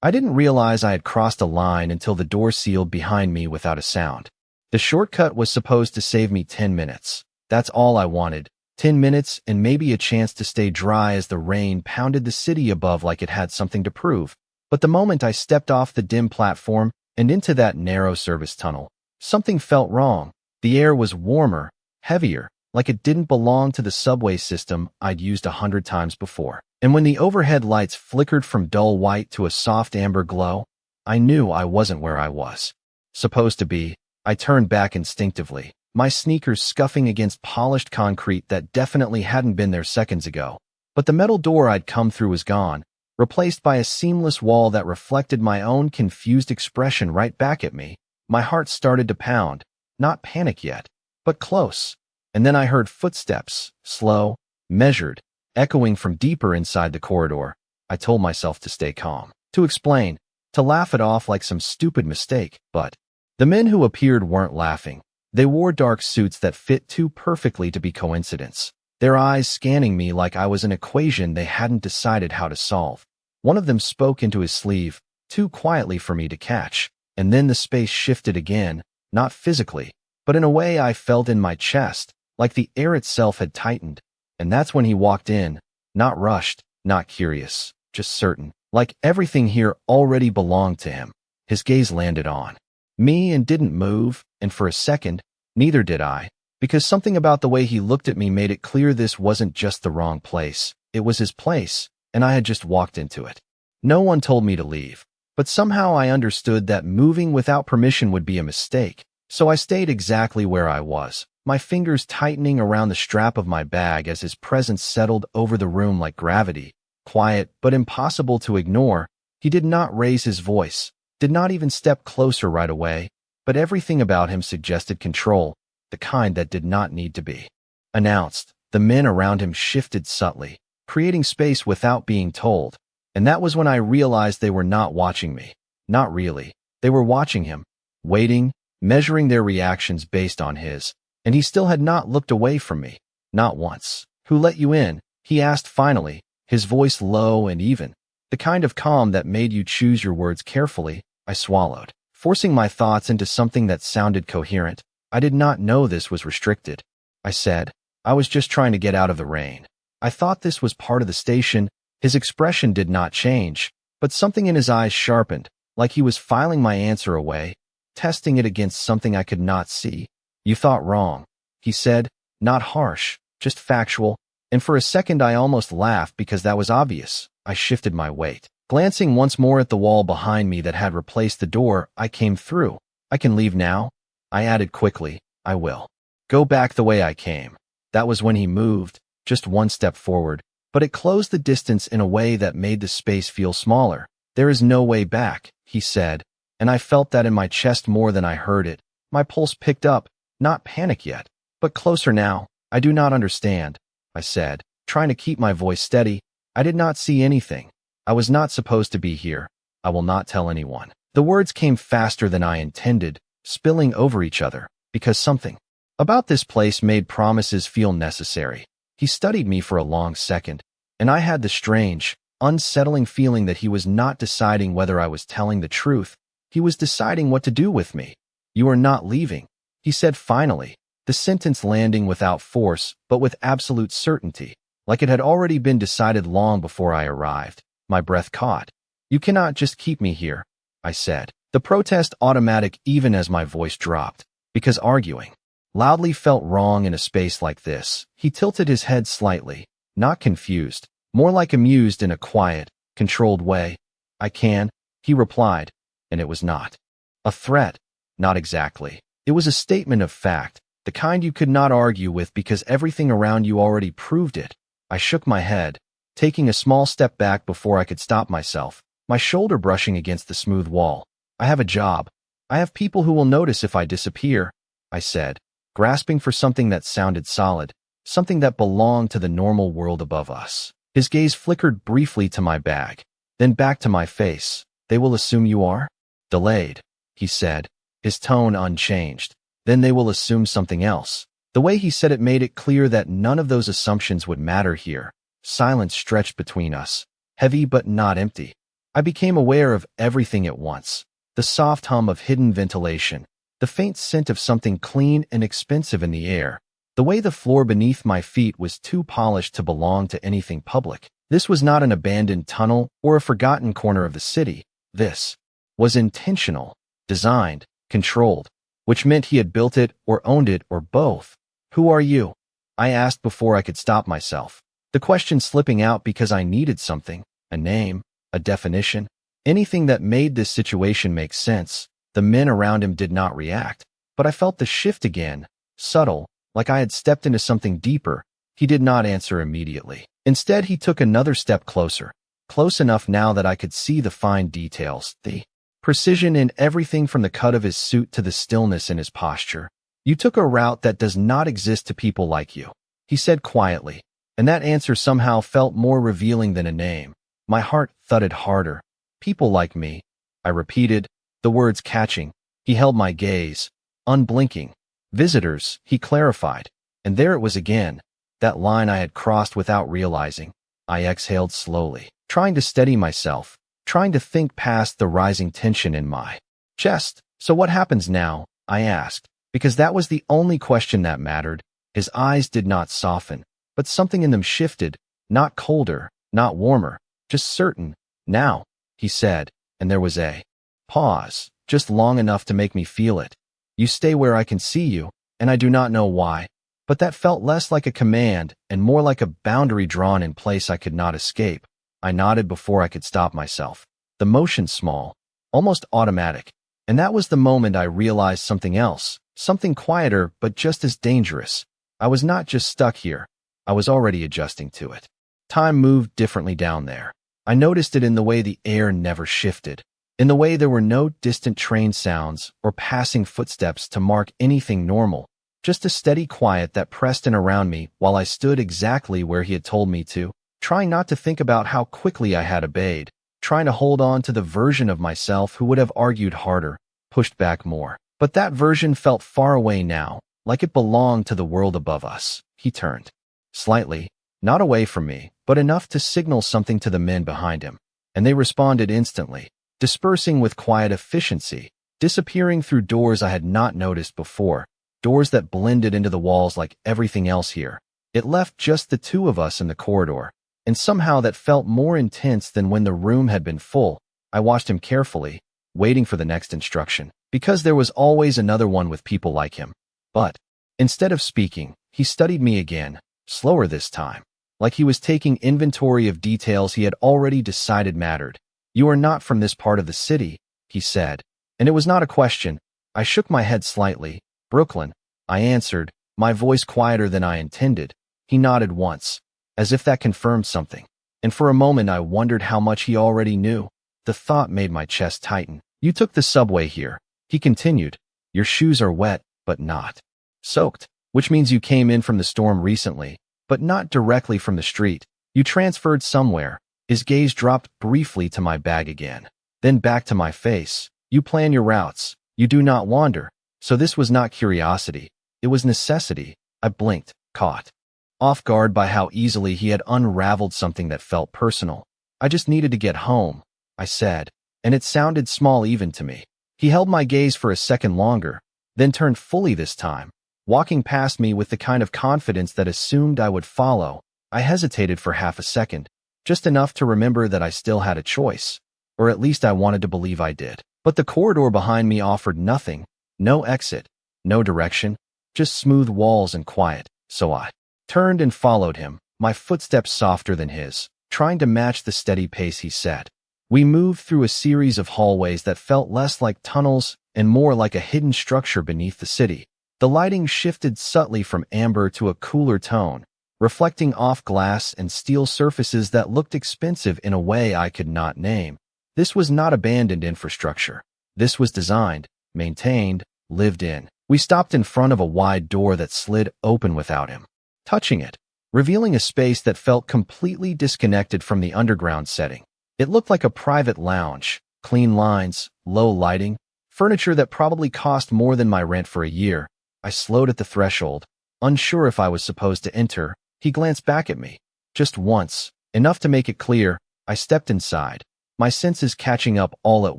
I didn't realize I had crossed a line until the door sealed behind me without a sound. The shortcut was supposed to save me 10 minutes. That's all I wanted. 10 minutes and maybe a chance to stay dry as the rain pounded the city above like it had something to prove. But the moment I stepped off the dim platform and into that narrow service tunnel, something felt wrong. The air was warmer, heavier, like it didn't belong to the subway system I'd used 100 times before. And when the overhead lights flickered from dull white to a soft amber glow, I knew I wasn't where I was supposed to be. I turned back instinctively, my sneakers scuffing against polished concrete that definitely hadn't been there seconds ago. But the metal door I'd come through was gone, replaced by a seamless wall that reflected my own confused expression right back at me. My heart started to pound, not panic yet, but close. And then I heard footsteps, slow, measured, echoing from deeper inside the corridor. I told myself to stay calm, to explain, to laugh it off like some stupid mistake, but the men who appeared weren't laughing. They wore dark suits that fit too perfectly to be coincidence, their eyes scanning me like I was an equation they hadn't decided how to solve. One of them spoke into his sleeve, too quietly for me to catch, and then the space shifted again, not physically, but in a way I felt in my chest, like the air itself had tightened. And that's when he walked in, not rushed, not curious, just certain, like everything here already belonged to him. His gaze landed on me and didn't move, and for a second, neither did I, because something about the way he looked at me made it clear this wasn't just the wrong place, it was his place, and I had just walked into it. No one told me to leave, but somehow I understood that moving without permission would be a mistake, so I stayed exactly where I was, my fingers tightening around the strap of my bag as his presence settled over the room like gravity, quiet but impossible to ignore. He did not raise his voice, did not even step closer right away, but everything about him suggested control, the kind that did not need to be announced. The men around him shifted subtly, creating space without being told, and that was when I realized they were not watching me. Not really. They were watching him, waiting, measuring their reactions based on his, and he still had not looked away from me, not once. "Who let you in?" he asked finally, his voice low and even, the kind of calm that made you choose your words carefully. I swallowed, forcing my thoughts into something that sounded coherent. "I did not know this was restricted," I said. "I was just trying to get out of the rain. I thought this was part of the station." His expression did not change, but something in his eyes sharpened, like he was filing my answer away, testing it against something I could not see. "You thought wrong," he said, not harsh, just factual, and for a second I almost laughed because that was obvious. I shifted my weight, glancing once more at the wall behind me that had replaced the door I came through. "I can leave now?" I added quickly. "I will. Go back the way I came." That was when he moved, just one step forward, but it closed the distance in a way that made the space feel smaller. "There is no way back," he said, and I felt that in my chest more than I heard it. My pulse picked up, not panic yet, but closer now. "I do not understand," I said, trying to keep my voice steady. "I did not see anything. I was not supposed to be here. I will not tell anyone." The words came faster than I intended, spilling over each other, because something about this place made promises feel necessary. He studied me for a long second, and I had the strange, unsettling feeling that he was not deciding whether I was telling the truth. He was deciding what to do with me. "You are not leaving," he said finally, the sentence landing without force, but with absolute certainty, like it had already been decided long before I arrived. My breath caught. "You cannot just keep me here," I said, the protest automatic even as my voice dropped, because arguing loudly felt wrong in a space like this. He tilted his head slightly, not confused, more like amused in a quiet, controlled way. "I can," he replied, and it was not a threat. Not exactly. It was a statement of fact, the kind you could not argue with because everything around you already proved it. I shook my head, taking a small step back before I could stop myself, my shoulder brushing against the smooth wall. "I have a job. I have people who will notice if I disappear," I said, grasping for something that sounded solid, something that belonged to the normal world above us. His gaze flickered briefly to my bag, then back to my face. "They will assume you are delayed," he said, his tone unchanged. "Then they will assume something else." The way he said it made it clear that none of those assumptions would matter here. Silence stretched between us, heavy but not empty. I became aware of everything at once. The soft hum of hidden ventilation, the faint scent of something clean and expensive in the air, the way the floor beneath my feet was too polished to belong to anything public. This was not an abandoned tunnel or a forgotten corner of the city. This was intentional, designed, controlled, which meant he had built it or owned it or both. Who are you? I asked before I could stop myself. The question slipping out because I needed something, a name, a definition, anything that made this situation make sense. The men around him did not react, but I felt the shift again, subtle, like I had stepped into something deeper. He did not answer immediately. Instead, he took another step closer, close enough now that I could see the fine details, the precision in everything from the cut of his suit to the stillness in his posture. You took a route that does not exist to people like you, he said quietly, and that answer somehow felt more revealing than a name. My heart thudded harder. People like me, I repeated, the words catching. He held my gaze, unblinking. Visitors, he clarified, and there it was again, that line I had crossed without realizing. I exhaled slowly, trying to steady myself, trying to think past the rising tension in my chest. So what happens now? I asked, because that was the only question that mattered. His eyes did not soften, but something in them shifted, not colder, not warmer, just certain. Now, he said, and there was a pause, just long enough to make me feel it. You stay where I can see you, and I do not know why, but that felt less like a command and more like a boundary drawn in place I could not escape. I nodded before I could stop myself. The motion small, almost automatic, and that was the moment I realized something else, something quieter but just as dangerous. I was not just stuck here, I was already adjusting to it. Time moved differently down there. I noticed it in the way the air never shifted, in the way there were no distant train sounds or passing footsteps to mark anything normal, just a steady quiet that pressed in around me while I stood exactly where he had told me to, trying not to think about how quickly I had obeyed, trying to hold on to the version of myself who would have argued harder, pushed back more. But that version felt far away now, like it belonged to the world above us. He turned. Slightly, not away from me, but enough to signal something to the men behind him, and they responded instantly, dispersing with quiet efficiency, disappearing through doors I had not noticed before, doors that blended into the walls like everything else here. It left just the two of us in the corridor, and somehow that felt more intense than when the room had been full. I watched him carefully, waiting for the next instruction, because there was always another one with people like him. But instead of speaking, he studied me again, slower this time, like he was taking inventory of details he had already decided mattered. You are not from this part of the city, he said, and it was not a question. I shook my head slightly. Brooklyn, I answered, my voice quieter than I intended. He nodded once, as if that confirmed something, and for a moment I wondered how much he already knew. The thought made my chest tighten. You took the subway here, he continued. Your shoes are wet, but not soaked, which means you came in from the storm recently, but not directly from the street. You transferred somewhere. His gaze dropped briefly to my bag again, then back to my face. You plan your routes. You do not wander. So this was not curiosity. It was necessity. I blinked, caught off guard by how easily he had unraveled something that felt personal. I just needed to get home, I said, and it sounded small even to me. He held my gaze for a second longer, then turned fully this time, walking past me with the kind of confidence that assumed I would follow. I hesitated for half a second, just enough to remember that I still had a choice, or at least I wanted to believe I did. But the corridor behind me offered nothing, no exit, no direction, just smooth walls and quiet. So I turned and followed him, my footsteps softer than his, trying to match the steady pace he set. We moved through a series of hallways that felt less like tunnels and more like a hidden structure beneath the city. The lighting shifted subtly from amber to a cooler tone, reflecting off glass and steel surfaces that looked expensive in a way I could not name. This was not abandoned infrastructure. This was designed, maintained, lived in. We stopped in front of a wide door that slid open without him touching it, revealing a space that felt completely disconnected from the underground setting. It looked like a private lounge, clean lines, low lighting, furniture that probably cost more than my rent for a year. I slowed at the threshold, unsure if I was supposed to enter. He glanced back at me, just once, enough to make it clear. I stepped inside, my senses catching up all at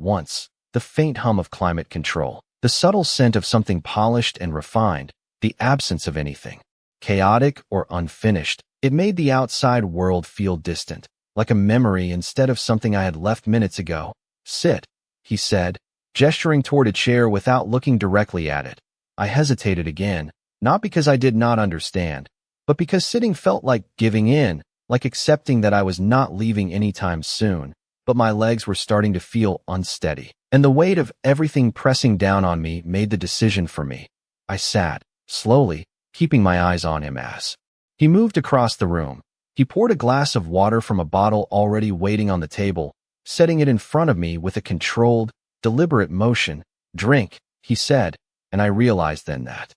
once, the faint hum of climate control, the subtle scent of something polished and refined, the absence of anything chaotic or unfinished. It made the outside world feel distant, like a memory instead of something I had left minutes ago. Sit, he said, gesturing toward a chair without looking directly at it. I hesitated again, not because I did not understand, but because sitting felt like giving in, like accepting that I was not leaving anytime soon, but my legs were starting to feel unsteady, and the weight of everything pressing down on me made the decision for me. I sat, slowly, keeping my eyes on him as he moved across the room. He poured a glass of water from a bottle already waiting on the table, setting it in front of me with a controlled, deliberate motion. Drink, he said, and I realized then that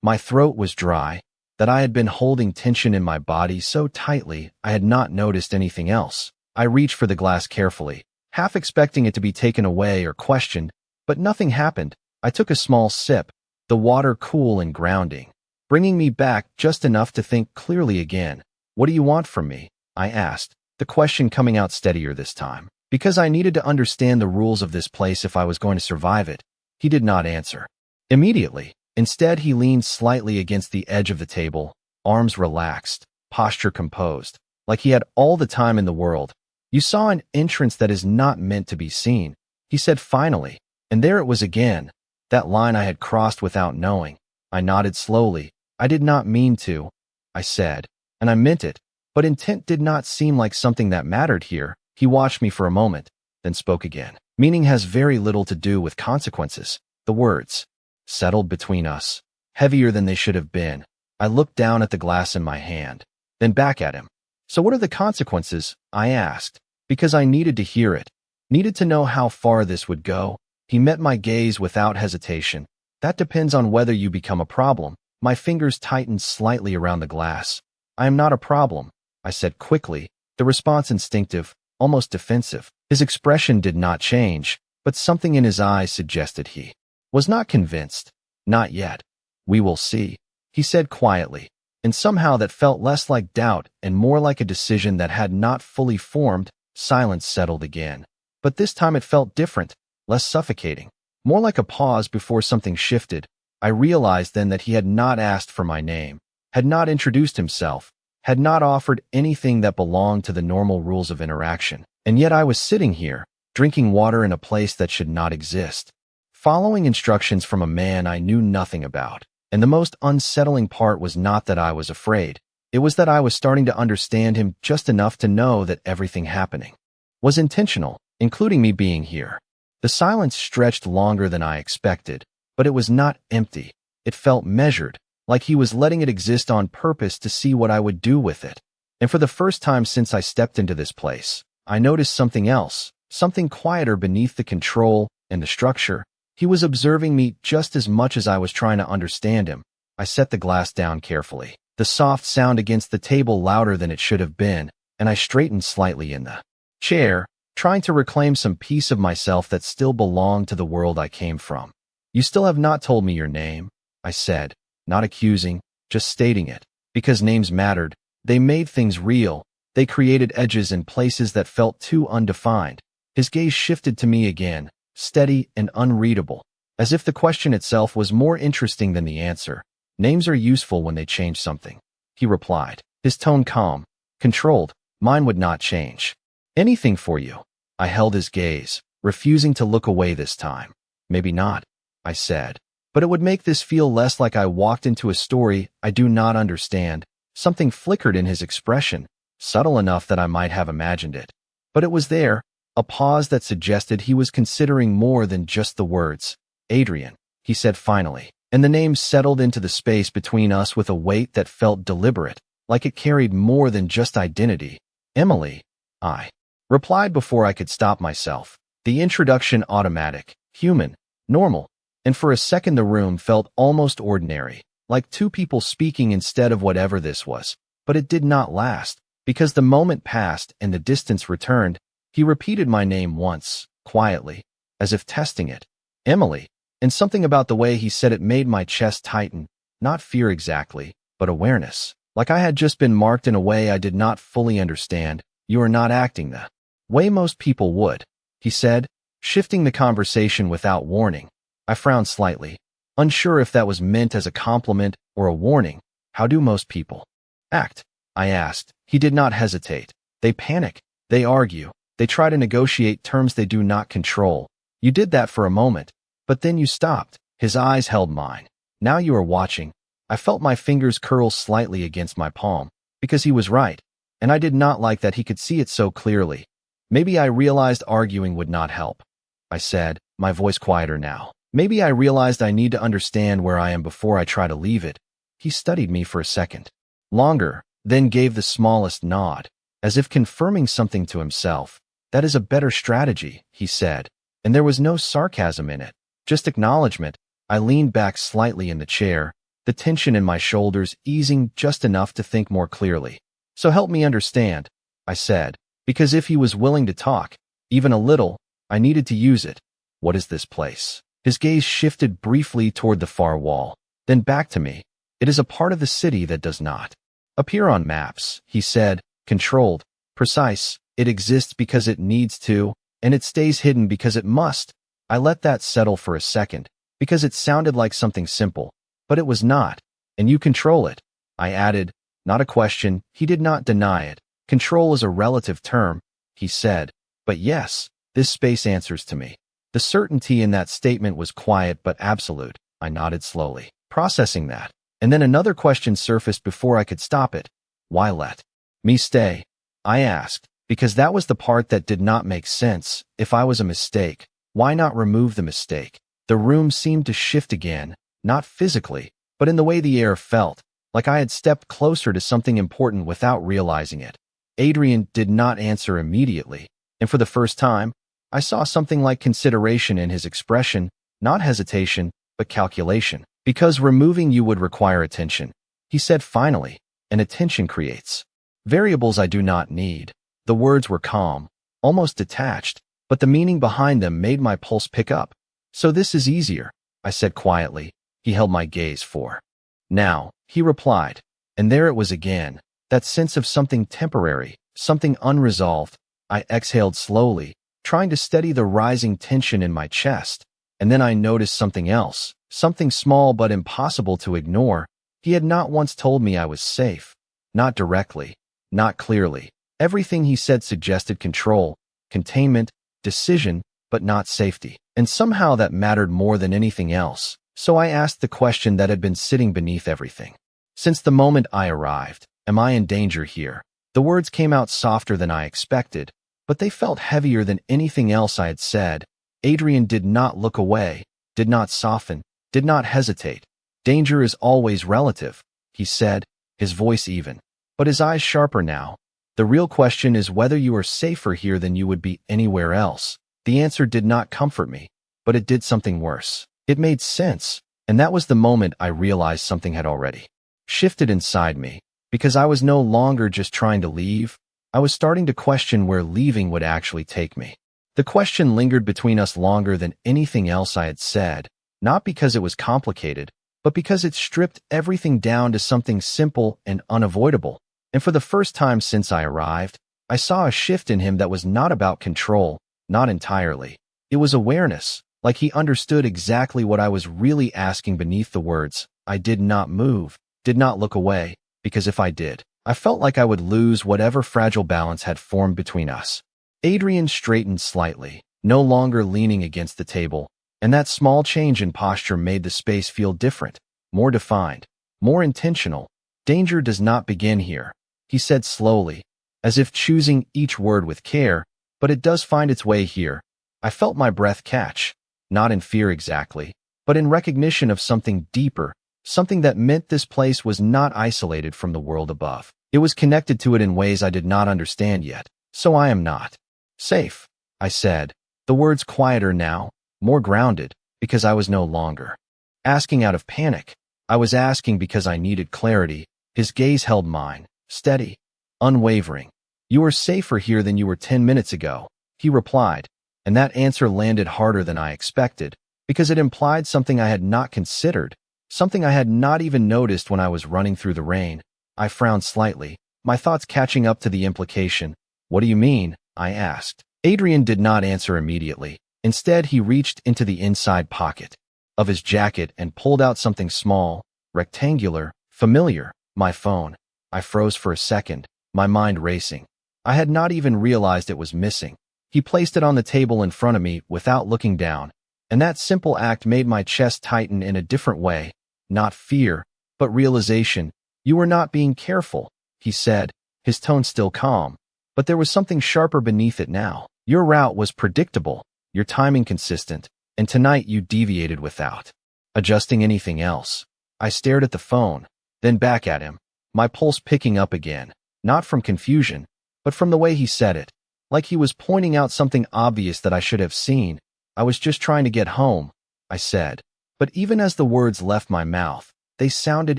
my throat was dry, that I had been holding tension in my body so tightly I had not noticed anything else. I reached for the glass carefully, half expecting it to be taken away or questioned, but nothing happened. I took a small sip, the water cool and grounding, bringing me back just enough to think clearly again. What do you want from me? I asked, the question coming out steadier this time, because I needed to understand the rules of this place if I was going to survive it. He did not answer immediately. Instead, he leaned slightly against the edge of the table, arms relaxed, posture composed, like he had all the time in the world. You saw an entrance that is not meant to be seen, he said finally, and there it was again, that line I had crossed without knowing. I nodded slowly. I did not mean to, I said, and I meant it, but intent did not seem like something that mattered here. He watched me for a moment, then spoke again. Meaning has very little to do with consequences. The words settled between us, heavier than they should have been. I looked down at the glass in my hand, then back at him. So what are the consequences? I asked, because I needed to hear it, needed to know how far this would go. He met my gaze without hesitation. That depends on whether you become a problem. My fingers tightened slightly around the glass. I am not a problem, I said quickly, the response instinctive, almost defensive. His expression did not change, but something in his eyes suggested he was not convinced. Not yet. We will see, he said quietly, and somehow that felt less like doubt and more like a decision that had not fully formed. Silence settled again, but this time it felt different, less suffocating, more like a pause before something shifted. I realized then that he had not asked for my name, had not introduced himself, had not offered anything that belonged to the normal rules of interaction. And yet I was sitting here, drinking water in a place that should not exist, following instructions from a man I knew nothing about. And the most unsettling part was not that I was afraid. It was that I was starting to understand him just enough to know that everything happening was intentional, including me being here. The silence stretched longer than I expected, but it was not empty. It felt measured, like he was letting it exist on purpose to see what I would do with it. And for the first time since I stepped into this place, I noticed something else, something quieter beneath the control and the structure. He was observing me just as much as I was trying to understand him. I set the glass down carefully, the soft sound against the table louder than it should have been, and I straightened slightly in the chair, trying to reclaim some piece of myself that still belonged to the world I came from. You still have not told me your name, I said, not accusing, just stating it, because names mattered. They made things real. They created edges in places that felt too undefined. His gaze shifted to me again, steady and unreadable, as if the question itself was more interesting than the answer. Names are useful when they change something, he replied, his tone calm, controlled. Mine would not change anything for you. I held his gaze, refusing to look away this time. Maybe not, I said, but it would make this feel less like I walked into a story I do not understand. Something flickered in his expression, subtle enough that I might have imagined it. But it was there, a pause that suggested he was considering more than just the words. Adrian, he said finally, and the name settled into the space between us with a weight that felt deliberate, like it carried more than just identity. Emily, I replied before I could stop myself. The introduction automatic, human, normal, and for a second the room felt almost ordinary, like two people speaking instead of whatever this was. But it did not last, because the moment passed and the distance returned. He repeated my name once, quietly, as if testing it. Emily, and something about the way he said it made my chest tighten, not fear exactly, but awareness, like I had just been marked in a way I did not fully understand. You are not acting the Way most people would, he said, shifting the conversation without warning. I frowned slightly, unsure if that was meant as a compliment or a warning. How do most people act? I asked. He did not hesitate. They panic. They argue. They try to negotiate terms they do not control. You did that for a moment, but then you stopped. His eyes held mine. Now you are watching. I felt my fingers curl slightly against my palm, because he was right, and I did not like that he could see it so clearly. Maybe I realized arguing would not help, I said, my voice quieter now. Maybe I realized I need to understand where I am before I try to leave it. He studied me for a second. Longer, then gave the smallest nod, as if confirming something to himself. That is a better strategy, he said, and there was no sarcasm in it, just acknowledgement. I leaned back slightly in the chair, the tension in my shoulders easing just enough to think more clearly. So help me understand, I said, because if he was willing to talk, even a little, I needed to use it. What is this place? His gaze shifted briefly toward the far wall, then back to me. It is a part of the city that does not appear on maps, he said, controlled, precise. It exists because it needs to, and it stays hidden because it must. I let that settle for a second, because it sounded like something simple, but it was not. And you control it, I added, not a question. He did not deny it. Control is a relative term, he said, but yes, this space answers to me. The certainty in that statement was quiet but absolute. I nodded slowly, processing that. And then another question surfaced before I could stop it. Why let me stay? I asked, because that was the part that did not make sense. If I was a mistake, why not remove the mistake? The room seemed to shift again, not physically, but in the way the air felt, like I had stepped closer to something important without realizing it. Adrian did not answer immediately, and for the first time, I saw something like consideration in his expression, not hesitation, but calculation. Because removing you would require attention, he said finally, and attention creates variables I do not need. The words were calm, almost detached, but the meaning behind them made my pulse pick up. So this is easier, I said quietly. He held my gaze for now, he replied, and there it was again, that sense of something temporary, something unresolved. I exhaled slowly, trying to steady the rising tension in my chest, and then I noticed something else, something small but impossible to ignore. He had not once told me I was safe, not directly, not clearly. Everything he said suggested control, containment, decision, but not safety, and somehow that mattered more than anything else. So I asked the question that had been sitting beneath everything. Since the moment I arrived, am I in danger here? The words came out softer than I expected, but they felt heavier than anything else I had said. Adrian did not look away, did not soften, did not hesitate. Danger is always relative, he said, his voice even, but his eyes sharper now. The real question is whether you are safer here than you would be anywhere else. The answer did not comfort me, but it did something worse. It made sense, and that was the moment I realized something had already shifted inside me, because I was no longer just trying to leave. I was starting to question where leaving would actually take me. The question lingered between us longer than anything else I had said, not because it was complicated, but because it stripped everything down to something simple and unavoidable. And for the first time since I arrived, I saw a shift in him that was not about control, not entirely. It was awareness, like he understood exactly what I was really asking beneath the words. I did not move, did not look away, because if I did, I felt like I would lose whatever fragile balance had formed between us. Adrian straightened slightly, no longer leaning against the table, and that small change in posture made the space feel different, more defined, more intentional. Danger does not begin here, he said slowly, as if choosing each word with care, but it does find its way here. I felt my breath catch, not in fear exactly, but in recognition of something deeper, something that meant this place was not isolated from the world above. It was connected to it in ways I did not understand yet. So I am not safe, I said, the words quieter now, more grounded, because I was no longer asking out of panic. I was asking because I needed clarity. His gaze held mine, steady, unwavering. You are safer here than you were 10 minutes ago, he replied, and that answer landed harder than I expected, because it implied something I had not considered, something I had not even noticed when I was running through the rain. I frowned slightly, my thoughts catching up to the implication. What do you mean? I asked. Adrian did not answer immediately. Instead, he reached into the inside pocket of his jacket and pulled out something small, rectangular, familiar, my phone. I froze for a second, my mind racing. I had not even realized it was missing. He placed it on the table in front of me without looking down, and that simple act made my chest tighten in a different way. Not fear, but realization. You were not being careful, he said, his tone still calm, but there was something sharper beneath it now. Your route was predictable, your timing consistent, and tonight you deviated without adjusting anything else. I stared at the phone, then back at him, my pulse picking up again, not from confusion, but from the way he said it, like he was pointing out something obvious that I should have seen. I was just trying to get home, I said. But even as the words left my mouth, they sounded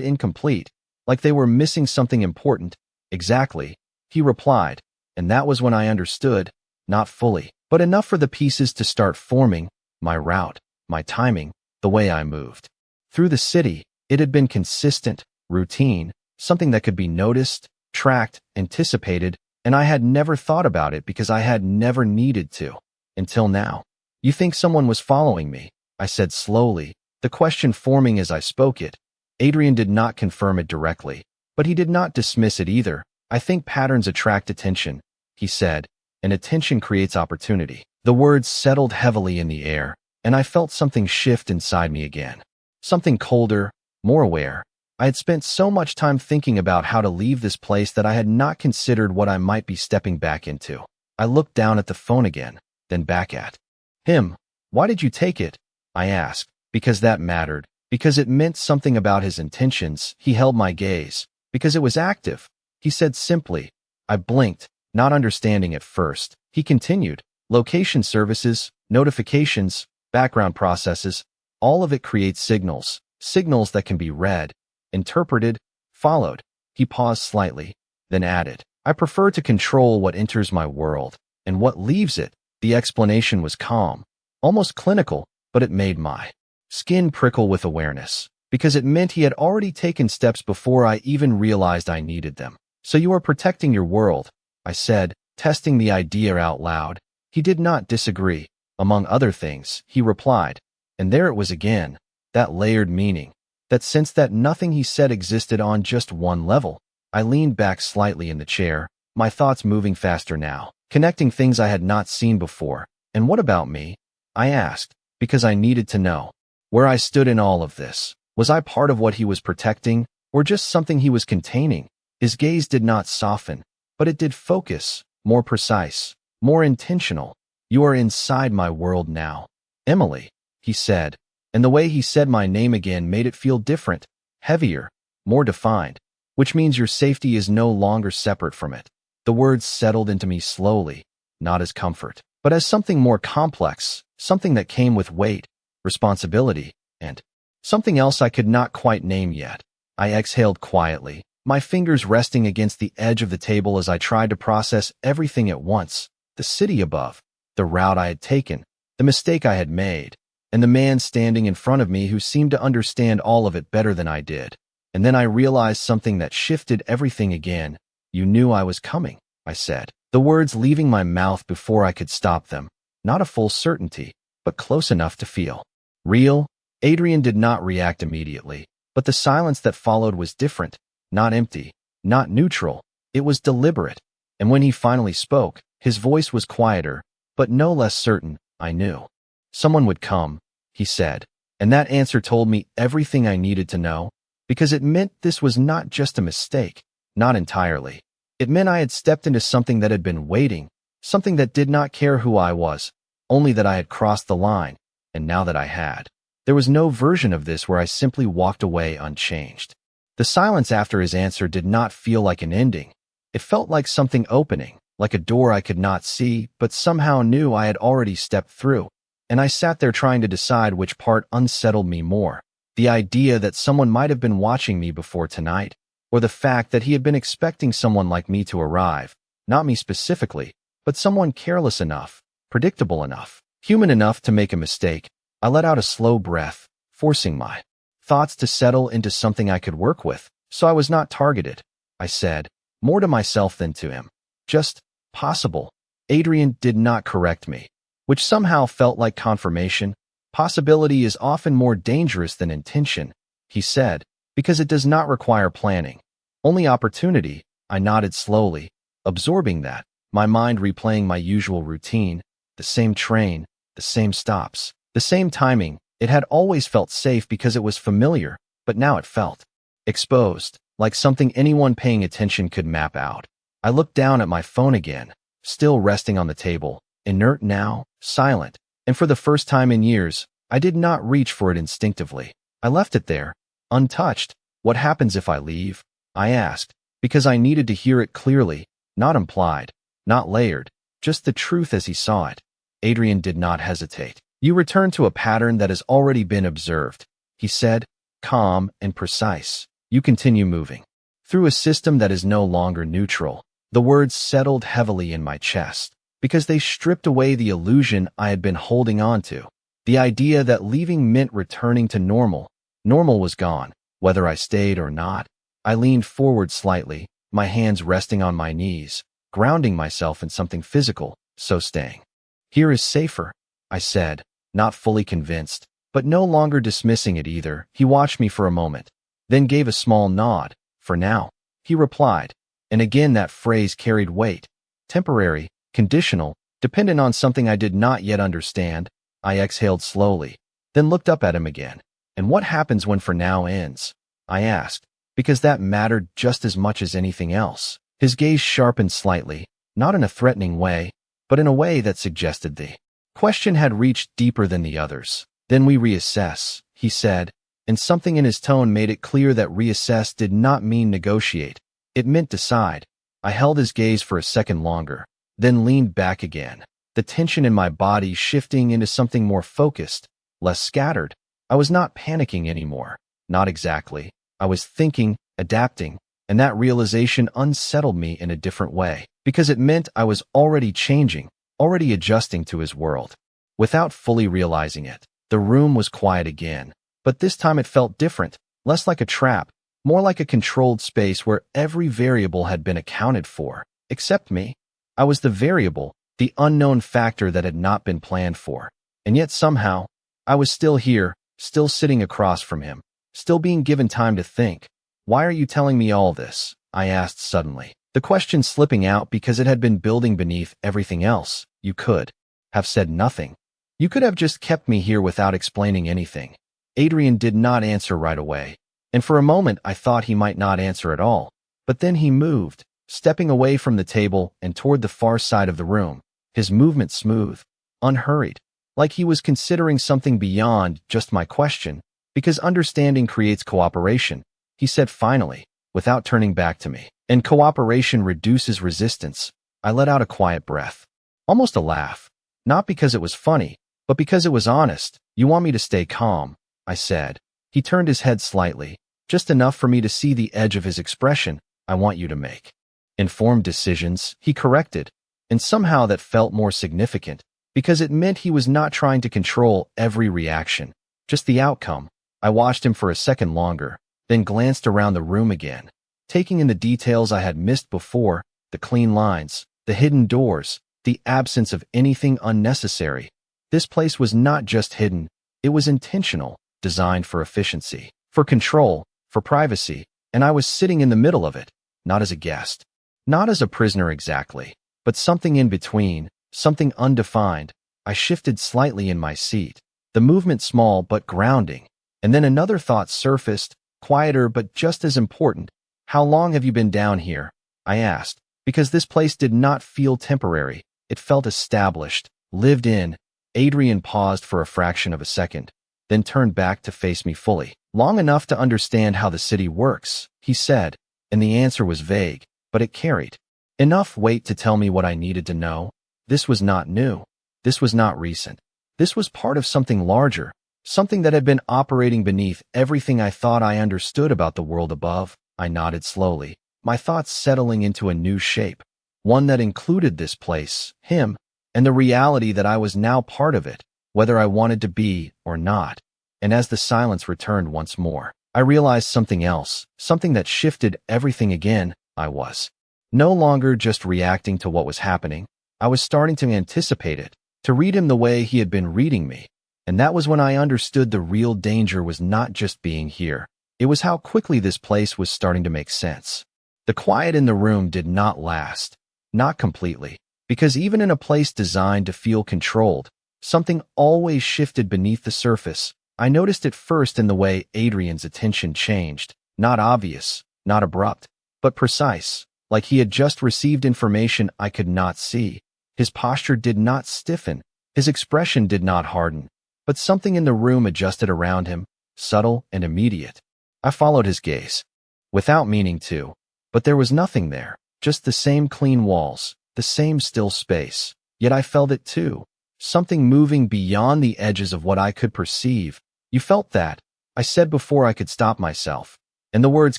incomplete, like they were missing something important. Exactly, he replied, and that was when I understood, not fully, but enough for the pieces to start forming, my route, my timing, the way I moved. Through the city, it had been consistent, routine, something that could be noticed, tracked, anticipated, and I had never thought about it because I had never needed to. Until now. You think someone was following me? I said slowly, the question forming as I spoke it. Adrian did not confirm it directly, but he did not dismiss it either. I think patterns attract attention, he said, and attention creates opportunity. The words settled heavily in the air, and I felt something shift inside me again. Something colder, more aware. I had spent so much time thinking about how to leave this place that I had not considered what I might be stepping back into. I looked down at the phone again, then back at him. Why did you take it? I asked. Because that mattered. Because it meant something about his intentions. He held my gaze. Because it was active. He said simply. I blinked, not understanding at first. He continued. Location services, notifications, background processes, all of it creates signals. Signals that can be read, interpreted, followed. He paused slightly, then added, I prefer to control what enters my world, and what leaves it. The explanation was calm, almost clinical, but it made my skin prickle with awareness, because it meant he had already taken steps before I even realized I needed them. So you are protecting your world, I said, testing the idea out loud. He did not disagree. Among other things, he replied, and there it was again, that layered meaning, that sense that nothing he said existed on just one level. I leaned back slightly in the chair, my thoughts moving faster now, connecting things I had not seen before. And what about me? I asked, because I needed to know where I stood in all of this. Was I part of what he was protecting, or just something he was containing? His gaze did not soften, but it did focus, more precise, more intentional. You are inside my world now, Emily, he said, and the way he said my name again made it feel different, heavier, more defined, which means your safety is no longer separate from it. The words settled into me slowly, not as comfort, but as something more complex, something that came with weight, responsibility, and something else I could not quite name yet. I exhaled quietly, my fingers resting against the edge of the table as I tried to process everything at once, the city above, the route I had taken, the mistake I had made, and the man standing in front of me who seemed to understand all of it better than I did. And then I realized something that shifted everything again. You knew I was coming, I said, the words leaving my mouth before I could stop them. Not a full certainty, but close enough to feel real. Adrian did not react immediately, but the silence that followed was different, not empty, not neutral. It was deliberate. And when he finally spoke, his voice was quieter, but no less certain. I knew someone would come, he said, and that answer told me everything I needed to know, because it meant this was not just a mistake, not entirely. It meant I had stepped into something that had been waiting, something that did not care who I was, only that I had crossed the line, and now that I had, there was no version of this where I simply walked away unchanged. The silence after his answer did not feel like an ending. It felt like something opening, like a door I could not see, but somehow knew I had already stepped through, and I sat there trying to decide which part unsettled me more. The idea that someone might have been watching me before tonight, or the fact that he had been expecting someone like me to arrive, not me specifically, but someone careless enough, predictable enough, human enough to make a mistake. I let out a slow breath, forcing my thoughts to settle into something I could work with, so I was not targeted, I said, more to myself than to him. Just possible. Adrian did not correct me, which somehow felt like confirmation. Possibility is often more dangerous than intention, he said, because it does not require planning. Only opportunity. I nodded slowly, absorbing that, my mind replaying my usual routine, the same train, the same stops, the same timing. It had always felt safe because it was familiar, but now it felt exposed, like something anyone paying attention could map out. I looked down at my phone again, still resting on the table, inert now, silent, and for the first time in years, I did not reach for it instinctively. I left it there, untouched. What happens if I leave? I asked, because I needed to hear it clearly, not implied, not layered, just the truth as he saw it. Adrian did not hesitate. You return to a pattern that has already been observed, he said, calm and precise. You continue moving through a system that is no longer neutral. The words settled heavily in my chest, because they stripped away the illusion I had been holding on to. The idea that leaving meant returning to normal. Normal was gone, whether I stayed or not. I leaned forward slightly, my hands resting on my knees, grounding myself in something physical, so staying here is safer, I said, not fully convinced, but no longer dismissing it either. He watched me for a moment, then gave a small nod. For now, he replied, and again that phrase carried weight. Temporary, conditional, dependent on something I did not yet understand. I exhaled slowly, then looked up at him again. And what happens when for now ends? I asked, because that mattered just as much as anything else. His gaze sharpened slightly, not in a threatening way, but in a way that suggested the question had reached deeper than the others. Then we reassess, he said, and something in his tone made it clear that reassess did not mean negotiate. It meant decide. I held his gaze for a second longer, then leaned back again, the tension in my body shifting into something more focused, less scattered. I was not panicking anymore. Not exactly. I was thinking, adapting, and that realization unsettled me in a different way, because it meant I was already changing, already adjusting to his world. Without fully realizing it, the room was quiet again, but this time it felt different, less like a trap, more like a controlled space where every variable had been accounted for, except me. I was the variable, the unknown factor that had not been planned for, and yet somehow, I was still here, still sitting across from him, still being given time to think. Why are you telling me all this? I asked suddenly, the question slipping out because it had been building beneath everything else. You could have said nothing. You could have just kept me here without explaining anything. Adrian did not answer right away, and for a moment I thought he might not answer at all. But then he moved, stepping away from the table and toward the far side of the room, his movement smooth, unhurried, like he was considering something beyond just my question, because understanding creates cooperation, he said finally, without turning back to me. And cooperation reduces resistance. I let out a quiet breath, almost a laugh, not because it was funny, but because it was honest. You want me to stay calm, I said. He turned his head slightly, just enough for me to see the edge of his expression. I want you to make informed decisions, he corrected, and somehow that felt more significant, because it meant he was not trying to control every reaction, just the outcome. I watched him for a second longer, then glanced around the room again, taking in the details I had missed before, the clean lines, the hidden doors, the absence of anything unnecessary. This place was not just hidden, it was intentional, designed for efficiency, for control, for privacy, and I was sitting in the middle of it, not as a guest, not as a prisoner exactly, but something in between, something undefined. I shifted slightly in my seat, the movement small but grounding, and then another thought surfaced, quieter but just as important. How long have you been down here? I asked, because this place did not feel temporary. It felt established, lived in. Adrian paused for a fraction of a second, then turned back to face me fully. Long enough to understand how the city works, he said, and the answer was vague, but it carried enough weight to tell me what I needed to know. This was not new. This was not recent. This was part of something larger, something that had been operating beneath everything I thought I understood about the world above. I nodded slowly, my thoughts settling into a new shape, one that included this place, him, and the reality that I was now part of it, whether I wanted to be or not. And as the silence returned once more, I realized something else, something that shifted everything again. I was no longer just reacting to what was happening. I was starting to anticipate it, to read him the way he had been reading me. And that was when I understood the real danger was not just being here. It was how quickly this place was starting to make sense. The quiet in the room did not last. Not completely. Because even in a place designed to feel controlled, something always shifted beneath the surface. I noticed it first in the way Adrian's attention changed. Not obvious, not abrupt, but precise, like he had just received information I could not see. His posture did not stiffen, his expression did not harden, but something in the room adjusted around him, subtle and immediate. I followed his gaze, without meaning to, but there was nothing there, just the same clean walls, the same still space. Yet I felt it too, something moving beyond the edges of what I could perceive. You felt that, I said before I could stop myself, and the words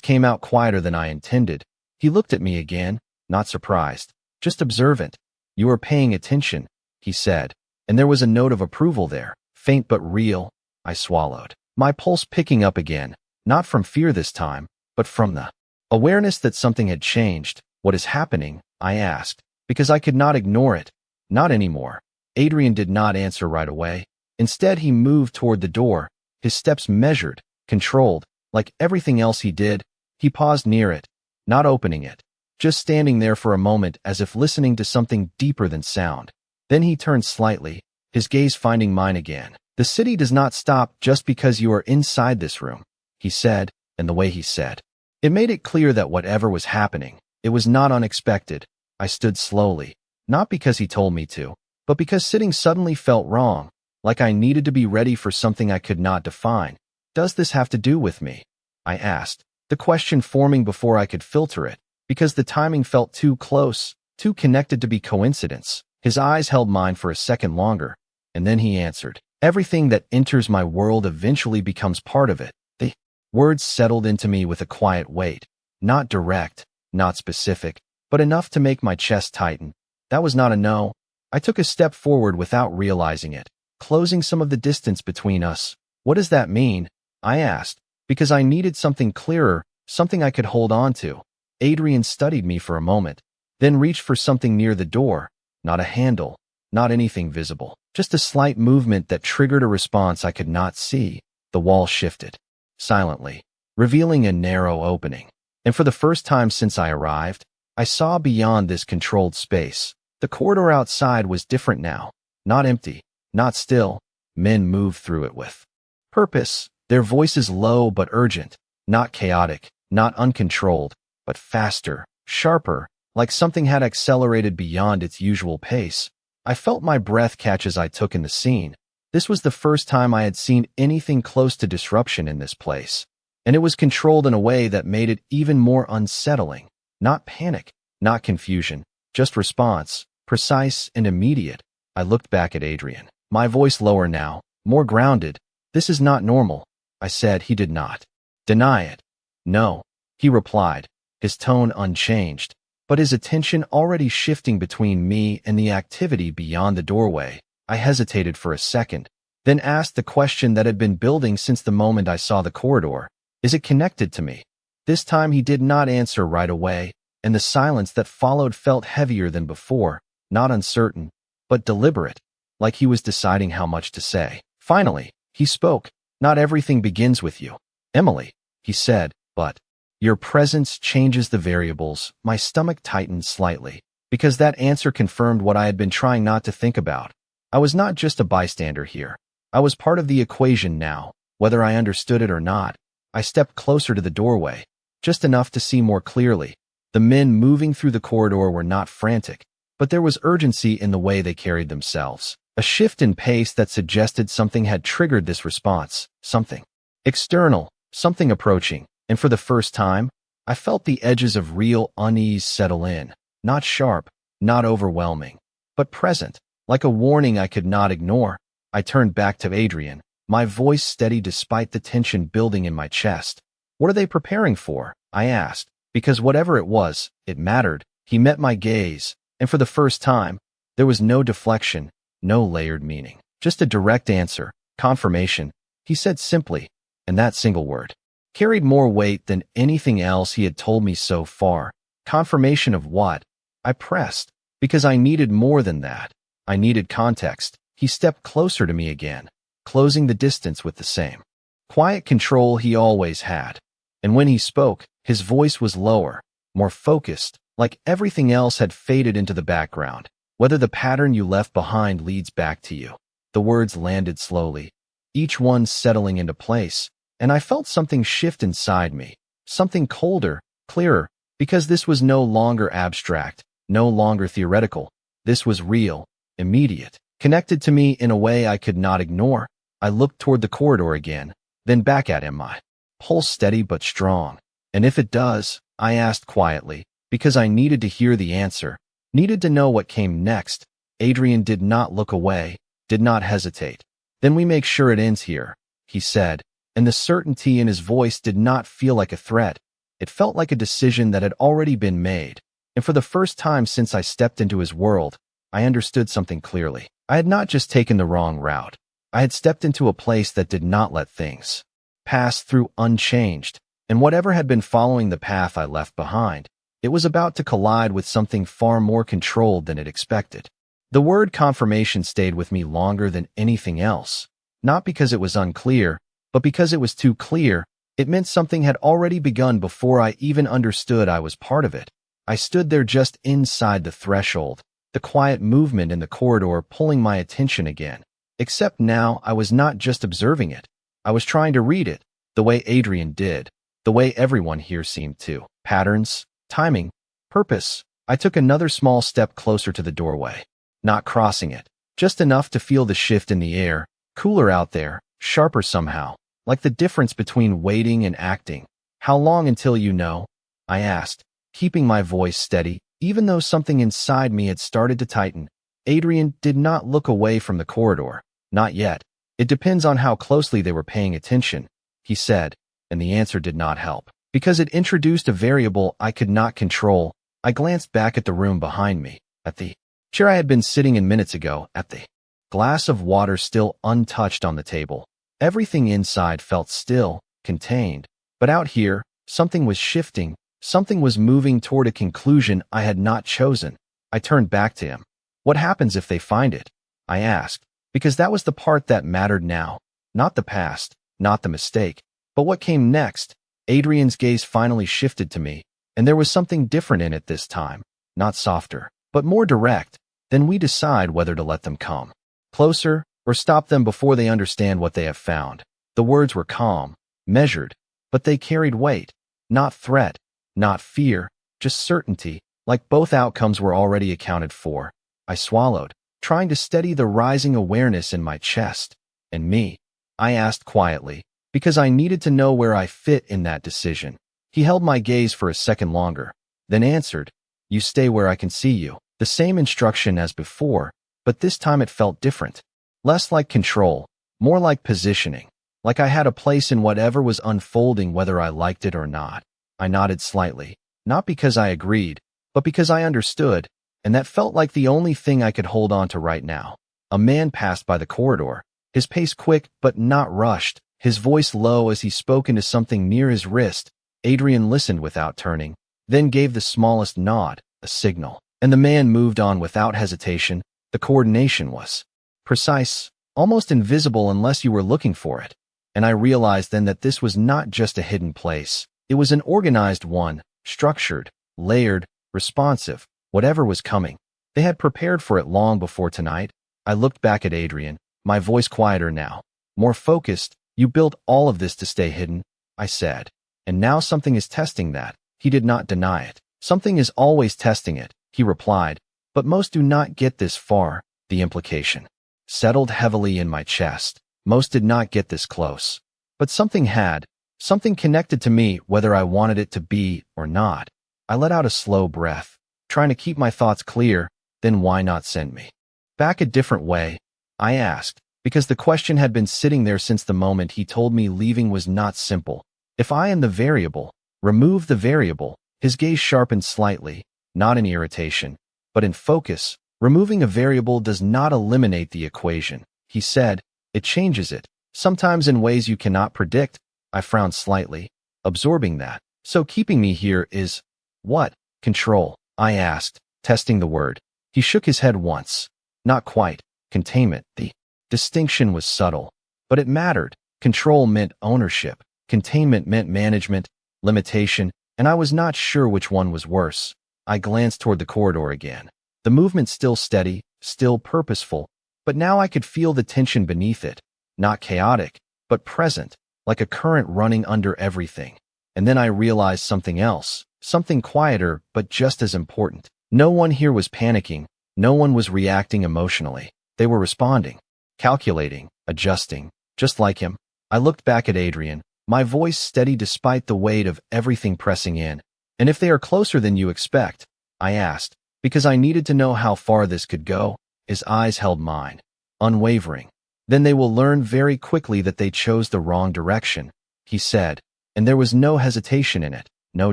came out quieter than I intended. He looked at me again, not surprised, just observant. You are paying attention, he said, and there was a note of approval there, faint but real. I swallowed, my pulse picking up again, not from fear this time, but from the awareness that something had changed. What is happening? I asked, because I could not ignore it. Not anymore. Adrian did not answer right away. Instead, he moved toward the door, his steps measured, controlled, like everything else he did. He paused near it, not opening it, just standing there for a moment as if listening to something deeper than sound. Then he turned slightly, his gaze finding mine again. The city does not stop just because you are inside this room, he said, and the way he said it made it clear that whatever was happening, it was not unexpected. I stood slowly, not because he told me to, but because sitting suddenly felt wrong, like I needed to be ready for something I could not define. Does this have to do with me? I asked, the question forming before I could filter it, because the timing felt too close, too connected to be coincidence. His eyes held mine for a second longer, and then he answered, everything that enters my world eventually becomes part of it. The words settled into me with a quiet weight, not direct, not specific, but enough to make my chest tighten. That was not a no. I took a step forward without realizing it, closing some of the distance between us. What does that mean? I asked, because I needed something clearer, something I could hold on to. Adrian studied me for a moment, then reached for something near the door. Not a handle, not anything visible, just a slight movement that triggered a response I could not see. The wall shifted, silently, revealing a narrow opening. And for the first time since I arrived, I saw beyond this controlled space. The corridor outside was different now, not empty, not still. Men moved through it with purpose, their voices low but urgent, not chaotic, not uncontrolled, but faster, sharper, like something had accelerated beyond its usual pace. I felt my breath catch as I took in the scene. This was the first time I had seen anything close to disruption in this place, and it was controlled in a way that made it even more unsettling. Not panic, not confusion, just response, precise and immediate. I looked back at Adrian, my voice lower now, more grounded. This is not normal, I said. He did not deny it. No, he replied, his tone unchanged, but his attention already shifting between me and the activity beyond the doorway. I hesitated for a second, then asked the question that had been building since the moment I saw the corridor. Is it connected to me? This time he did not answer right away, and the silence that followed felt heavier than before, not uncertain, but deliberate, like he was deciding how much to say. Finally, he spoke. Not everything begins with you, Emily, he said, but your presence changes the variables. My stomach tightened slightly, because that answer confirmed what I had been trying not to think about. I was not just a bystander here. I was part of the equation now, whether I understood it or not. I stepped closer to the doorway, just enough to see more clearly. The men moving through the corridor were not frantic, but there was urgency in the way they carried themselves. A shift in pace that suggested something had triggered this response, something external, something approaching, and for the first time, I felt the edges of real unease settle in, not sharp, not overwhelming, but present, like a warning I could not ignore. I turned back to Adrian, my voice steady despite the tension building in my chest. What are they preparing for? I asked, because whatever it was, it mattered. He met my gaze, and for the first time, there was no deflection, no layered meaning, just a direct answer, confirmation. He said simply, and that single word carried more weight than anything else he had told me so far. Confirmation of what? I pressed. Because I needed more than that. I needed context. He stepped closer to me again, closing the distance with the same quiet control he always had. And when he spoke, his voice was lower, more focused, like everything else had faded into the background. Whether the pattern you left behind leads back to you. The words landed slowly, each one settling into place, and I felt something shift inside me, something colder, clearer, because this was no longer abstract, no longer theoretical. This was real, immediate, connected to me in a way I could not ignore. I looked toward the corridor again, then back at him, my pulse steady but strong. And if it does, I asked quietly, because I needed to hear the answer, needed to know what came next. Adrian did not look away, did not hesitate. Then we make sure it ends here, he said, and the certainty in his voice did not feel like a threat. It felt like a decision that had already been made. And for the first time since I stepped into his world, I understood something clearly. I had not just taken the wrong route. I had stepped into a place that did not let things pass through unchanged, and whatever had been following the path I left behind, it was about to collide with something far more controlled than it expected. The word confirmation stayed with me longer than anything else, not because it was unclear, but because it was too clear. It meant something had already begun before I even understood I was part of it. I stood there just inside the threshold, the quiet movement in the corridor pulling my attention again. Except now I was not just observing it. I was trying to read it, the way Adrian did, the way everyone here seemed to. Patterns, timing, purpose. I took another small step closer to the doorway, not crossing it, just enough to feel the shift in the air, cooler out there, sharper somehow, like the difference between waiting and acting. How long until you know? I asked, keeping my voice steady, even though something inside me had started to tighten. Adrian did not look away from the corridor. Not yet. It depends on how closely they were paying attention, he said, and the answer did not help. Because it introduced a variable I could not control, I glanced back at the room behind me, at the chair I had been sitting in minutes ago, at the glass of water still untouched on the table. Everything inside felt still, contained. But out here, something was shifting, something was moving toward a conclusion I had not chosen. I turned back to him. What happens if they find it? I asked, because that was the part that mattered now. Not the past, not the mistake, but what came next. Adrian's gaze finally shifted to me, and there was something different in it this time. Not softer, but more direct. Then we decide whether to let them come closer or stop them before they understand what they have found. The words were calm, measured, but they carried weight. Not threat, not fear, just certainty, like both outcomes were already accounted for. I swallowed, trying to steady the rising awareness in my chest. And me? I asked quietly, because I needed to know where I fit in that decision. He held my gaze for a second longer, then answered, "You stay where I can see you." The same instruction as before, but this time it felt different. Less like control, more like positioning, like I had a place in whatever was unfolding whether I liked it or not. I nodded slightly, not because I agreed, but because I understood, and that felt like the only thing I could hold on to right now. A man passed by the corridor, his pace quick but not rushed, his voice low as he spoke into something near his wrist. Adrian listened without turning, then gave the smallest nod, a signal, and the man moved on without hesitation. The coordination was precise, almost invisible unless you were looking for it. And I realized then that this was not just a hidden place. It was an organized one, structured, layered, responsive. Whatever was coming, they had prepared for it long before tonight. I looked back at Adrian, my voice quieter now, more focused. "You built all of this to stay hidden," I said. "And now something is testing that." He did not deny it. "Something is always testing it," he replied. "But most do not get this far." The implication settled heavily in my chest. Most did not get this close. But something had, something connected to me whether I wanted it to be or not. I let out a slow breath, trying to keep my thoughts clear. Then why not send me back a different way? I asked, because the question had been sitting there since the moment he told me leaving was not simple. If I am the variable, remove the variable. His gaze sharpened slightly, not in irritation, but in focus. Removing a variable does not eliminate the equation, he said. It changes it, sometimes in ways you cannot predict. I frowned slightly, absorbing that. So keeping me here is what? Control, I asked, testing the word. He shook his head once. Not quite. Containment. The distinction was subtle, but it mattered. Control meant ownership. Containment meant management, limitation, and I was not sure which one was worse. I glanced toward the corridor again. The movement still steady, still purposeful, but now I could feel the tension beneath it. Not chaotic, but present, like a current running under everything. And then I realized something else, something quieter, but just as important. No one here was panicking. No one was reacting emotionally. They were responding, calculating, adjusting, just like him. I looked back at Adrian, my voice steady despite the weight of everything pressing in. And if they are closer than you expect? I asked, because I needed to know how far this could go. His eyes held mine, unwavering. Then they will learn very quickly that they chose the wrong direction, he said, and there was no hesitation in it, no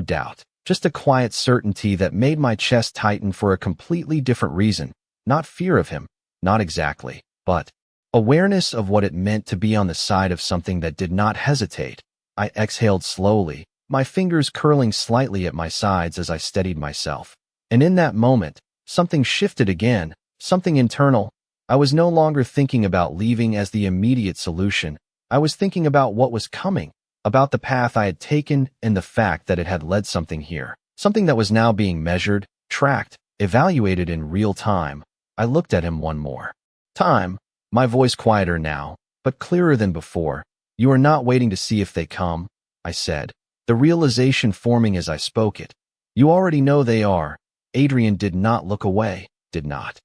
doubt. Just a quiet certainty that made my chest tighten for a completely different reason. Not fear of him, not exactly, but awareness of what it meant to be on the side of something that did not hesitate. I exhaled slowly, my fingers curling slightly at my sides as I steadied myself. And in that moment, something shifted again, something internal. I was no longer thinking about leaving as the immediate solution. I was thinking about what was coming, about the path I had taken and the fact that it had led something here. Something that was now being measured, tracked, evaluated in real time. I looked at him one more time, my voice quieter now, but clearer than before. You are not waiting to see if they come, I said, the realization forming as I spoke it. You already know they are. Adrian did not look away, did not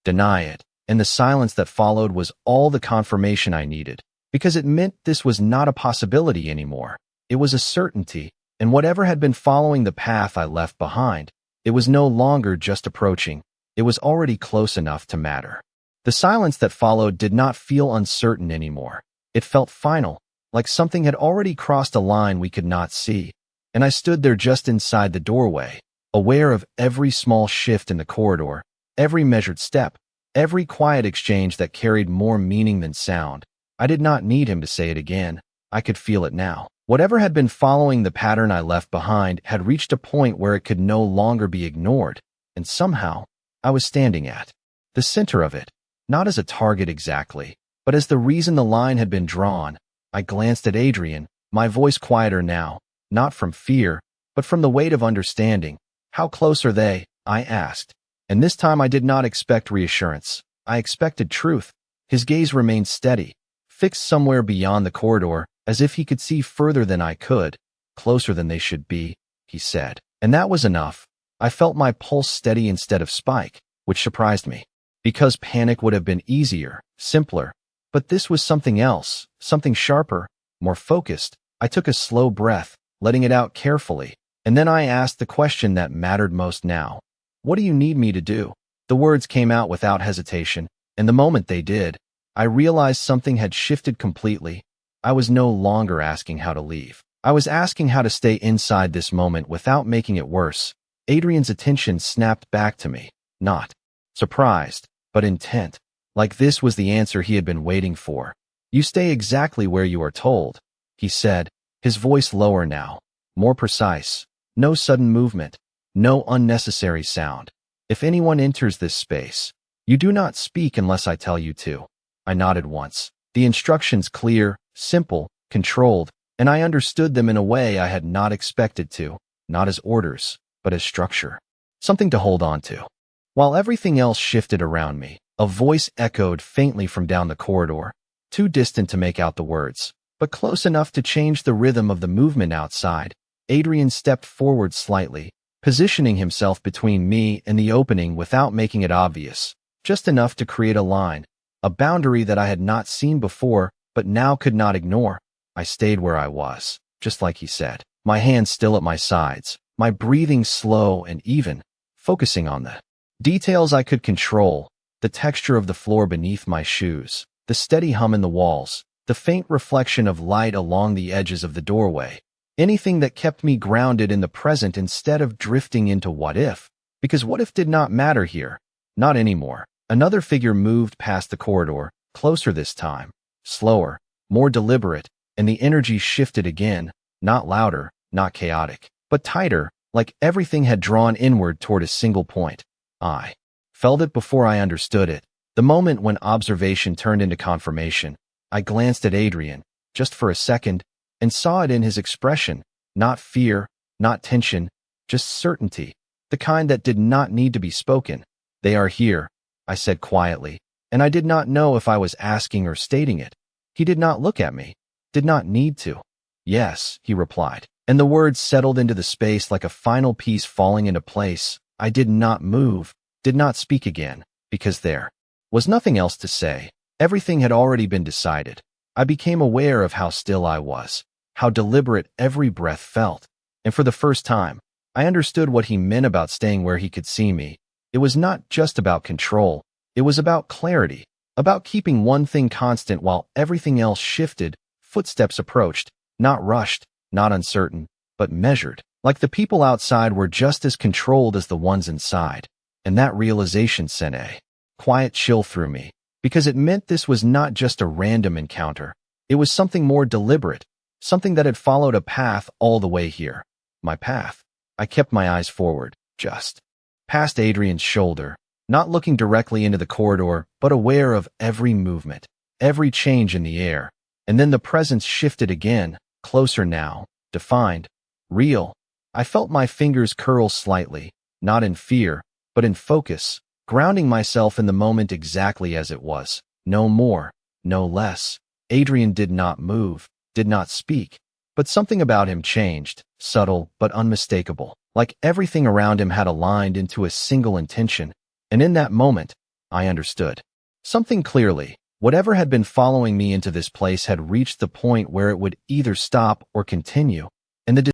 deny it, and the silence that followed was all the confirmation I needed, because it meant this was not a possibility anymore. It was a certainty, and whatever had been following the path I left behind, it was no longer just approaching, it was already close enough to matter. The silence that followed did not feel uncertain anymore. It felt final, like something had already crossed a line we could not see, and I stood there just inside the doorway, aware of every small shift in the corridor, every measured step, every quiet exchange that carried more meaning than sound. I did not need him to say it again. I could feel it now. Whatever had been following the pattern I left behind had reached a point where it could no longer be ignored, and somehow, I was standing at the center of it, not as a target exactly, but as the reason the line had been drawn. I glanced at Adrian, my voice quieter now, not from fear, but from the weight of understanding. How close are they? I asked. And this time I did not expect reassurance. I expected truth. His gaze remained steady, fixed somewhere beyond the corridor, as if he could see further than I could. Closer than they should be, he said. And that was enough. I felt my pulse steady instead of spike, which surprised me. Because panic would have been easier, simpler. But this was something else, something sharper, more focused. I took a slow breath, letting it out carefully, and then I asked the question that mattered most now. What do you need me to do? The words came out without hesitation, and the moment they did, I realized something had shifted completely. I was no longer asking how to leave. I was asking how to stay inside this moment without making it worse. Adrian's attention snapped back to me, not surprised, but intent. Like this was the answer he had been waiting for. You stay exactly where you are told, he said, his voice lower now, more precise. No sudden movement, no unnecessary sound. If anyone enters this space, you do not speak unless I tell you to. I nodded once. The instructions clear, simple, controlled, and I understood them in a way I had not expected to, not as orders, but as structure. Something to hold on to. While everything else shifted around me, a voice echoed faintly from down the corridor, too distant to make out the words, but close enough to change the rhythm of the movement outside. Adrian stepped forward slightly, positioning himself between me and the opening without making it obvious, just enough to create a line, a boundary that I had not seen before but now could not ignore. I stayed where I was, just like he said, my hands still at my sides, my breathing slow and even, focusing on the details I could control, the texture of the floor beneath my shoes, the steady hum in the walls, the faint reflection of light along the edges of the doorway. Anything that kept me grounded in the present instead of drifting into what if, because what if did not matter here. Not anymore. Another figure moved past the corridor, closer this time, slower, more deliberate, and the energy shifted again, not louder, not chaotic, but tighter, like everything had drawn inward toward a single point. I Felt it before I understood it. The moment when observation turned into confirmation. I glanced at Adrian, just for a second, and saw it in his expression. Not fear, not tension, just certainty. The kind that did not need to be spoken. They are here, I said quietly, and I did not know if I was asking or stating it. He did not look at me, did not need to. Yes, he replied, and the words settled into the space like a final piece falling into place. I did not move, did not speak again, because there was nothing else to say. Everything had already been decided. I became aware of how still I was, how deliberate every breath felt, and for the first time, I understood what he meant about staying where he could see me. It was not just about control, it was about clarity, about keeping one thing constant while everything else shifted. Footsteps approached, not rushed, not uncertain, but measured, like the people outside were just as controlled as the ones inside. And that realization sent a quiet chill through me, because it meant this was not just a random encounter. It was something more deliberate, something that had followed a path all the way here. My path. I kept my eyes forward, just past Adrian's shoulder, not looking directly into the corridor, but aware of every movement, every change in the air. And then the presence shifted again, closer now, defined, real. I felt my fingers curl slightly, not in fear, but in focus, grounding myself in the moment exactly as it was. No more, no less. Adrian did not move, did not speak, but something about him changed, subtle but unmistakable, like everything around him had aligned into a single intention. And in that moment, I understood something clearly. Whatever had been following me into this place had reached the point where it would either stop or continue, and the